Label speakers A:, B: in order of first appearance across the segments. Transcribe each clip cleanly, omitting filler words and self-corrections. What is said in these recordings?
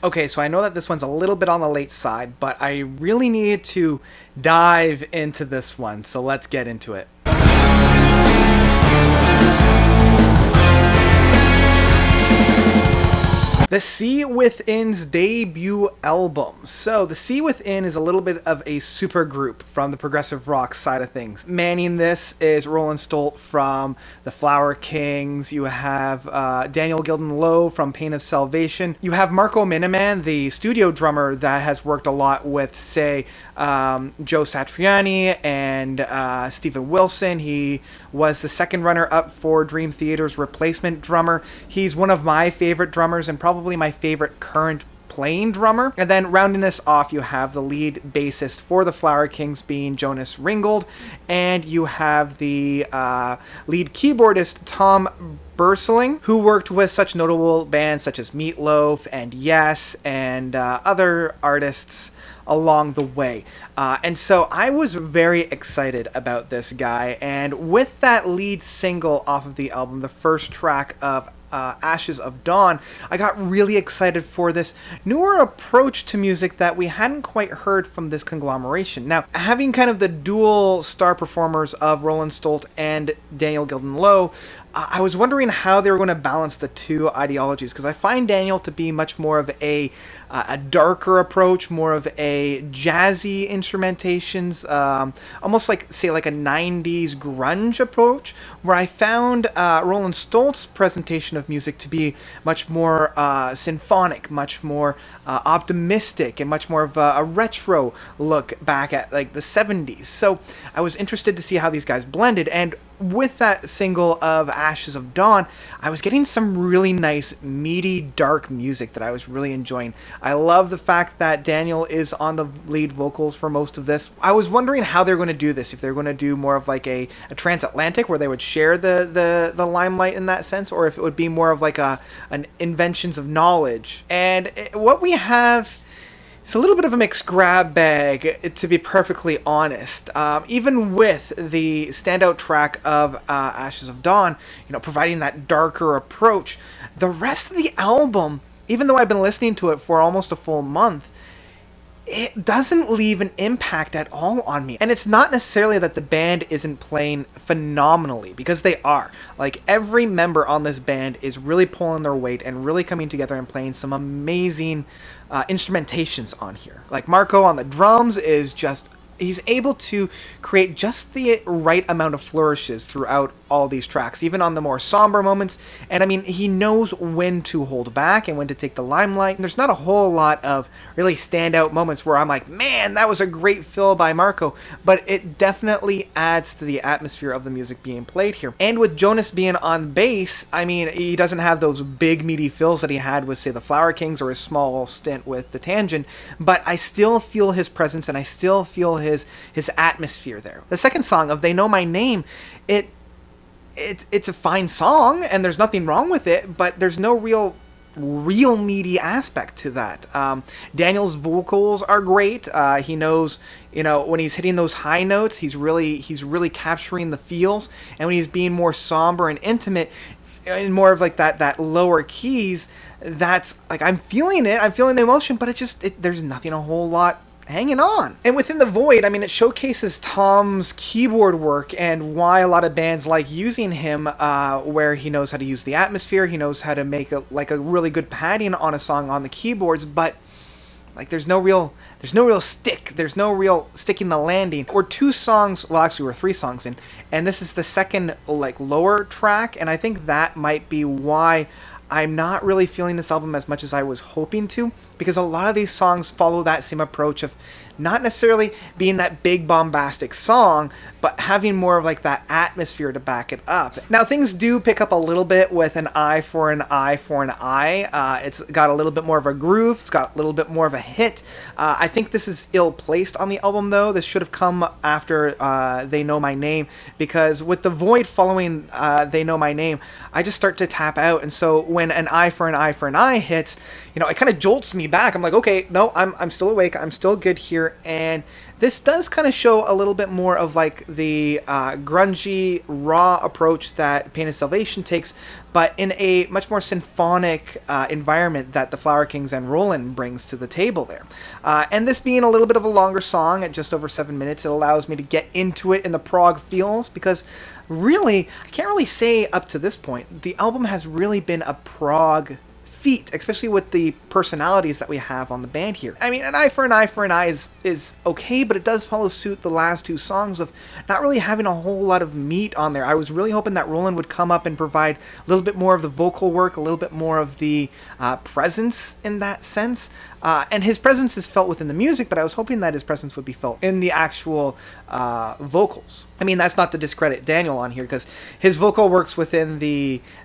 A: Okay, so I know that this one's a little bit on the late side, but I really needed to dive into this one, so let's get into it. The Sea Within's debut album. So, The Sea Within is a little bit of a super group from the progressive rock side of things. Manning this is Roland Stolt from the Flower Kings. You have Daniel Gilden Lowe from Pain of Salvation. You have Marco Miniman, the studio drummer that has worked a lot with, say, Joe Satriani and Stephen Wilson. He was the second runner-up for Dream Theater's replacement drummer. He's one of my favorite drummers and probably my favorite current playing drummer. And then rounding this off, you have the lead bassist for the Flower Kings being Jonas Ringgold, and you have the lead keyboardist Tom Berseling, who worked with such notable bands such as Meatloaf and Yes and other artists along the way. And so I was very excited about this guy, and with that lead single off of the album, the first track of Ashes of Dawn, I got really excited for this newer approach to music that we hadn't quite heard from this conglomeration. Now, having kind of the dual star performers of Roland Stolt and Daniel Gilden Lowe, I was wondering how they were going to balance the two ideologies, because I find Daniel to be much more of a darker approach, more of a jazzy instrumentations, almost like, say, like a 90s grunge approach, where I found Roland Stolt's presentation of music to be much more symphonic, much more optimistic, and much more of a retro look back at like the 70s. So I was interested to see how these guys blended, and with that single of Ashes of Dawn, I was getting some really nice, meaty, dark music that I was really enjoying. I love the fact that Daniel is on the lead vocals for most of this. I was wondering how they're going to do this, if they're going to do more of like a transatlantic where they would share the limelight in that sense, or if it would be more of like an inventions of knowledge. And what we have, it's a little bit of a mixed grab bag, to be perfectly honest. Even with the standout track of Ashes of Dawn, providing that darker approach, the rest of the album, even though I've been listening to it for almost a full month, it doesn't leave an impact at all on me. And it's not necessarily that the band isn't playing phenomenally, because they are. Like, every member on this band is really pulling their weight and really coming together and playing some amazing instrumentations on here. Like, Marco on the drums is just, he's able to create just the right amount of flourishes throughout all these tracks, even on the more somber moments. And I mean, he knows when to hold back and when to take the limelight. And there's not a whole lot of really standout moments where I'm like, man, that was a great fill by Marco. But it definitely adds to the atmosphere of the music being played here. And with Jonas being on bass, I mean, he doesn't have those big meaty fills that he had with, say, the Flower Kings or his small stint with the Tangent. But I still feel his presence, and I still feel his atmosphere there. The second song of They Know My Name, it's a fine song, and there's nothing wrong with it, but there's no real meaty aspect to that. Daniel's vocals are great. He knows, when he's hitting those high notes, he's really capturing the feels, and when he's being more somber and intimate, and more of like that lower keys, that's like, I'm feeling it, I'm feeling the emotion, but there's nothing a whole lot hanging on. And Within the Void, I mean, it showcases Tom's keyboard work and why a lot of bands like using him, where he knows how to use the atmosphere, he knows how to make a really good padding on a song on the keyboards, but like there's no real stick, there's no real sticking the landing. We're 2 songs, well actually we're 3 songs in, and this is the second lower track, and I think that might be why I'm not really feeling this album as much as I was hoping to, because a lot of these songs follow that same approach of not necessarily being that big bombastic song, but having more of like that atmosphere to back it up. Now, things do pick up a little bit with An Eye for an Eye for an Eye. It's got a little bit more of a groove. It's got a little bit more of a hit. I think this is ill-placed on the album, though. This should have come after They Know My Name, because with The Void following They Know My Name, I just start to tap out. And so when an eye for an eye for an eye hits, you know, it kind of jolts me back. I'm like, okay, no, I'm still awake. I'm still good here. And this does kind of show a little bit more of like the grungy, raw approach that Pain of Salvation takes, but in a much more symphonic environment that the Flower Kings and Roland brings to the table there. And this being a little bit of a longer song at just over 7 minutes, it allows me to get into it in the prog feels, because really, I can't really say up to this point, the album has really been a prog feat, especially with the personalities that we have on the band here. I mean, an eye for an eye for an eye is okay, but it does follow suit the last two songs of not really having a whole lot of meat on there. I was really hoping that Roland would come up and provide a little bit more of the vocal work, a little bit more of the presence in that sense. And his presence is felt within the music, but I was hoping that his presence would be felt in the actual vocals. I mean, that's not to discredit Daniel on here, because his vocal works within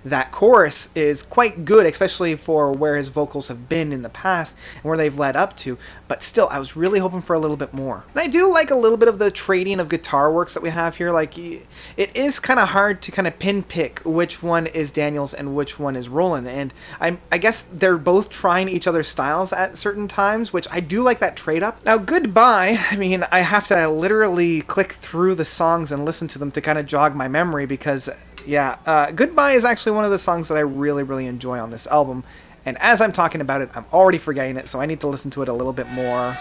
A: that chorus is quite good, especially for where his vocals have been in the past and where they've led up to. But still, I was really hoping for a little bit more. And I do like a little bit of the trading of guitar works that we have here. Like, it is kind of hard to kind of pinpick which one is Daniel's and which one is Roland. And I guess they're both trying each other's styles at certain times, which I do like that trade up. Now, Goodbye, I mean, I have to literally click through the songs and listen to them to kind of jog my memory, because yeah, Goodbye is actually one of the songs that I really, really enjoy on this album. And as I'm talking about it, I'm already forgetting it, so I need to listen to it a little bit more.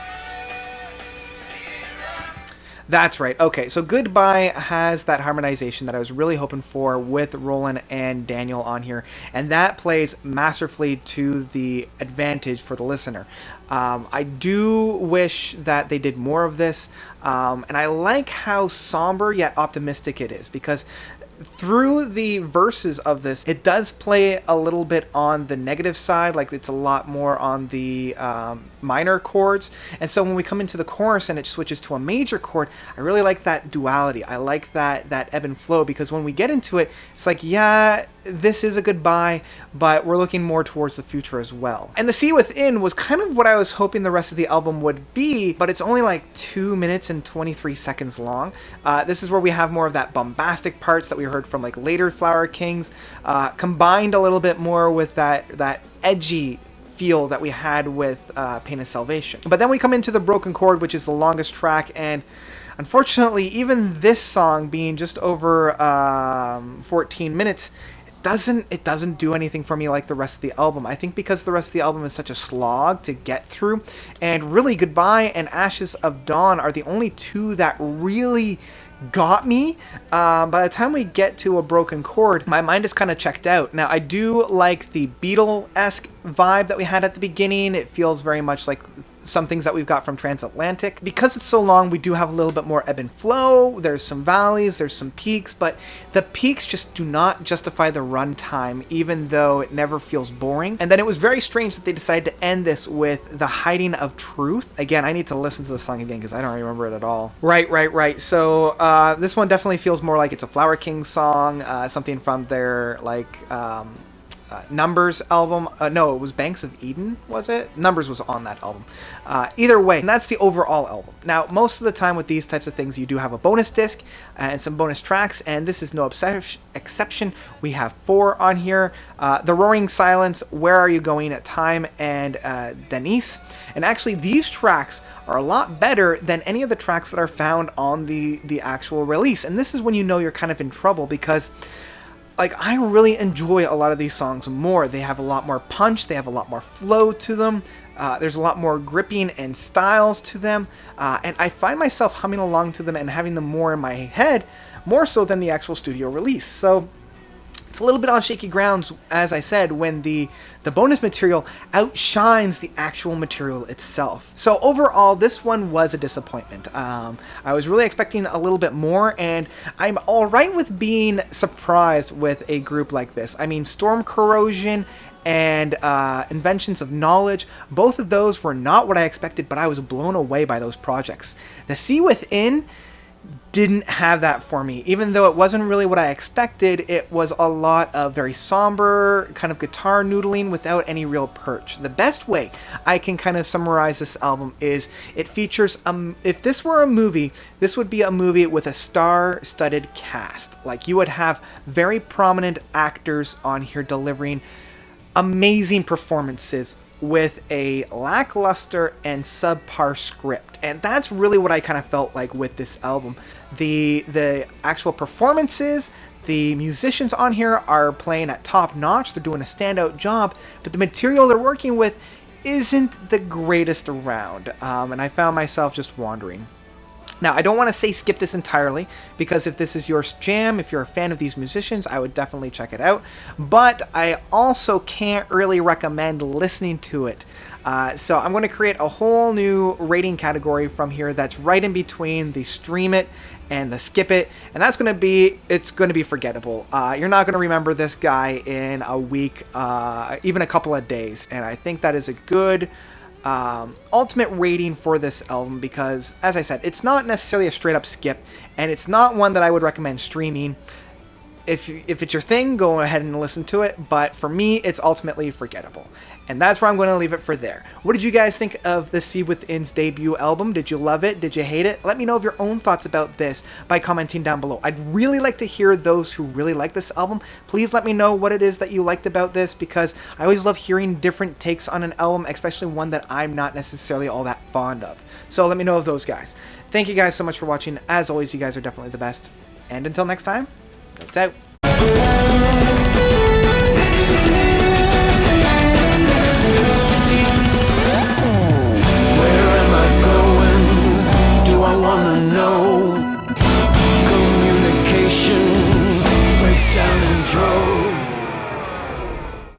A: That's right. Okay, so Goodbye has that harmonization that I was really hoping for with Roland and Daniel on here, and that plays masterfully to the advantage for the listener. I do wish that they did more of this, and I like how somber yet optimistic it is, because through the verses of this, it does play a little bit on the negative side, like it's a lot more on the minor chords. And so when we come into the chorus and it switches to a major chord, I really like that duality. I like that ebb and flow, because when we get into it, it's like, yeah, this is a goodbye, but we're looking more towards the future as well. And The Sea Within was kind of what I was hoping the rest of the album would be, but it's only like 2 minutes and 23 seconds long. This is where we have more of that bombastic parts that we heard from like later Flower Kings, combined a little bit more with that edgy feel that we had with Pain of Salvation. But then we come into the Broken Chord, which is the longest track, and unfortunately, even this song being just over 14 minutes, it doesn't do anything for me like the rest of the album. I think because the rest of the album is such a slog to get through, and really Goodbye and Ashes of Dawn are the only two that really got me. By the time we get to a Broken Chord, my mind is kind of checked out. Now, I do like the Beatle-esque vibe that we had at the beginning. It feels very much like some things that we've got from Transatlantic. Because it's so long, we do have a little bit more ebb and flow. There's some valleys, there's some peaks, but the peaks just do not justify the runtime, even though it never feels boring. And then it was very strange that they decided to end this with The Hiding of Truth. Again, I need to listen to the song again because I don't remember it at all. Right. So this one definitely feels more like it's a Flower King song, something from their Numbers album. No, it was Banks of Eden, was it? Numbers was on that album. Either way, and that's the overall album. Now, most of the time with these types of things, you do have a bonus disc and some bonus tracks, and this is no exception. We have 4 on here. The Roaring Silence, Where Are You Going at Time, and Denise. And actually, these tracks are a lot better than any of the tracks that are found on the actual release. And this is when you know you're kind of in trouble, because I really enjoy a lot of these songs more. They have a lot more punch, they have a lot more flow to them, there's a lot more gripping and styles to them, and I find myself humming along to them and having them more in my head, more so than the actual studio release. So it's a little bit on shaky grounds, as I said, when the bonus material outshines the actual material itself. So overall, this one was a disappointment. I was really expecting a little bit more, and I'm alright with being surprised with a group like this. I mean, Storm Corrosion and Inventions of Knowledge, both of those were not what I expected, but I was blown away by those projects. The Sea Within didn't have that for me. Even though it wasn't really what I expected, it was a lot of very somber kind of guitar noodling without any real perch. The best way I can kind of summarize this album is it features, if this were a movie, this would be a movie with a star-studded cast. Like, you would have very prominent actors on here delivering amazing performances with a lackluster and subpar script. And that's really what I kind of felt like with this album. The actual performances, the musicians on here are playing at top notch, they're doing a standout job, but the material they're working with isn't the greatest around, and I found myself just wandering. Now, I don't want to say skip this entirely, because if this is your jam, if you're a fan of these musicians, I would definitely check it out. But I also can't really recommend listening to it. So I'm going to create a whole new rating category from here that's right in between the stream it and the skip it. And that's going to be, it's going to be forgettable. You're not going to remember this guy in a week, even a couple of days. And I think that is a good ultimate rating for this album, because as I said, it's not necessarily a straight up skip, and it's not one that I would recommend streaming. If it's your thing, go ahead and listen to it, but for me, it's ultimately forgettable. And that's where I'm going to leave it for there. What did you guys think of the Sea Within's debut album? Did you love it? Did you hate it? Let me know of your own thoughts about this by commenting down below. I'd really like to hear those who really like this album. Please let me know what it is that you liked about this, because I always love hearing different takes on an album, especially one that I'm not necessarily all that fond of. So let me know of those guys. Thank you guys so much for watching. As always, you guys are definitely the best. And until next time, notes out.